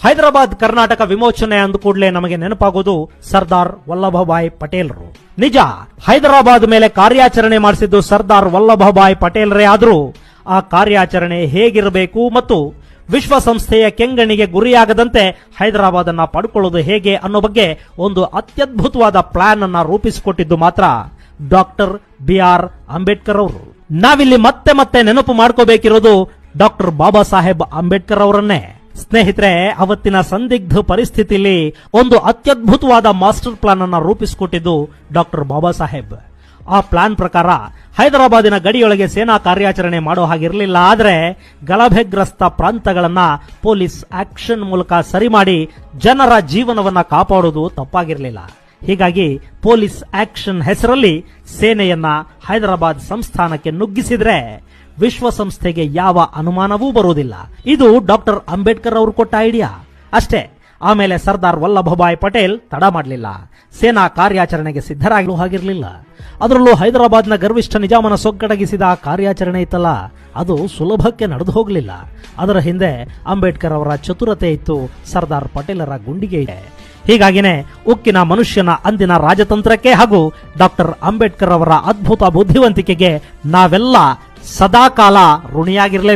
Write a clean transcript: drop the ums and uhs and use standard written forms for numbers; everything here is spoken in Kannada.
ಹೈದರಾಬಾದ್ ಕರ್ನಾಟಕ ವಿಮೋಚನೆ ಅಂದ ಕೂಡಲೇ ನಮಗೆ ನೆನಪಾಗೋದು ಸರ್ದಾರ್ ವಲ್ಲಭಭಾಯ್ ಪಟೇಲ್ರು. ನಿಜ, ಹೈದರಾಬಾದ್ ಮೇಲೆ ಕಾರ್ಯಾಚರಣೆ ಮಾಡಿಸಿದ್ದು ಸರ್ದಾರ್ ವಲ್ಲಭಭಾಯ್ ಪಟೇಲ್ರೇ. ಆದರೂ ಆ ಕಾರ್ಯಾಚರಣೆ ಹೇಗಿರಬೇಕು ಮತ್ತು ವಿಶ್ವಸಂಸ್ಥೆಯ ಕೆಂಗಣಿಗೆ ಗುರಿಯಾಗದಂತೆ ಹೈದರಾಬಾದ್ ಅನ್ನ ಪಡ್ಕೊಳ್ಳೋದು ಹೇಗೆ ಅನ್ನೋ ಬಗ್ಗೆ ಒಂದು ಅತ್ಯದ್ಭುತವಾದ ಪ್ಲಾನ್ ಅನ್ನ ರೂಪಿಸಿಕೊಟ್ಟಿದ್ದು ಮಾತ್ರ ಡಾಕ್ಟರ್ BR ಅಂಬೇಡ್ಕರ್ ಅವರು. ನಾವಿಲ್ಲಿ ಮತ್ತೆ ಮತ್ತೆ ನೆನಪು ಮಾಡ್ಕೋಬೇಕಿರೋದು ಡಾಕ್ಟರ್ ಬಾಬಾ ಸಾಹೇಬ್ ಅಂಬೇಡ್ಕರ್ ಅವರನ್ನೇ. ಸ್ನೇಹಿತರೆ, ಅವತ್ತಿನ ಸಂದಿಗ್ಧ ಪರಿಸ್ಥಿತಿಯಲ್ಲಿ ಒಂದು ಅತ್ಯದ್ಭುತವಾದ ಮಾಸ್ಟರ್ ಪ್ಲಾನ್ ಅನ್ನ ರೂಪಿಸಿಕೊಟ್ಟಿದ್ದು ಡಾಕ್ಟರ್ ಬಾಬಾ ಸಾಹೇಬ್. ಆ ಪ್ಲಾನ್ ಪ್ರಕಾರ ಹೈದರಾಬಾದಿನ ಗಡಿಯೊಳಗೆ ಸೇನಾ ಕಾರ್ಯಾಚರಣೆ ಮಾಡೋ ಹಾಗಿರಲಿಲ್ಲ. ಆದರೆ ಗಲಭೆಗ್ರಸ್ತ ಪ್ರಾಂತಗಳನ್ನ ಪೊಲೀಸ್ ಆಕ್ಷನ್ ಮೂಲಕ ಸರಿ ಮಾಡಿ ಜನರ ಜೀವನವನ್ನ ಕಾಪಾಡೋದು ತಪ್ಪಾಗಿರಲಿಲ್ಲ. ಹೀಗಾಗಿ ಪೊಲೀಸ್ ಆಕ್ಷನ್ ಹೆಸರಲ್ಲಿ ಸೇನೆಯನ್ನ ಹೈದರಾಬಾದ್ ಸಂಸ್ಥಾನಕ್ಕೆ ನುಗ್ಗಿಸಿದ್ರೆ ವಿಶ್ವಸಂಸ್ಥೆಗೆ ಯಾವ ಅನುಮಾನವೂ ಬರುವುದಿಲ್ಲ. ಇದು ಡಾಕ್ಟರ್ ಅಂಬೇಡ್ಕರ್ ಅವರು ಕೊಟ್ಟ ಐಡಿಯಾ ಅಷ್ಟೇ. ಆಮೇಲೆ ಸರ್ದಾರ್ ವಲ್ಲಭಭಾಯ್ ಪಟೇಲ್ ತಡ ಮಾಡಲಿಲ್ಲ. ಸೇನಾ ಕಾರ್ಯಾಚರಣೆಗೆ ಸಿದ್ಧರಾಗಲು ಹಾಗಿರಲಿಲ್ಲ. ಅದರಲ್ಲೂ ಹೈದರಾಬಾದ್ನ ಗರ್ವಿಷ್ಠ ನಿಜಾಮನ ಸೊಗ್ಗಡಗಿಸಿದ ಆ ಕಾರ್ಯಾಚರಣೆ ಇತ್ತಲ್ಲ, ಅದು ಸುಲಭಕ್ಕೆ ನಡೆದು ಹೋಗಲಿಲ್ಲ. ಅದರ ಹಿಂದೆ ಅಂಬೇಡ್ಕರ್ ಅವರ ಚತುರತೆ ಇತ್ತು, ಸರ್ದಾರ್ ಪಟೇಲರ ಗುಂಡಿಗೆ ಇದೆ. ಹೀಗಾಗಿನೇ ಉಕ್ಕಿನ ಮನುಷ್ಯನ ಅಂದಿನ ರಾಜತಂತ್ರಕ್ಕೆ ಹಾಗೂ ಡಾಕ್ಟರ್ ಅಂಬೇಡ್ಕರ್ ಅವರ ಅದ್ಭುತ ಬುದ್ಧಿವಂತಿಕೆಗೆ ನಾವೆಲ್ಲ ಸದಾಕಾಲ ಋಣಿಯಾಗಿರಲೇ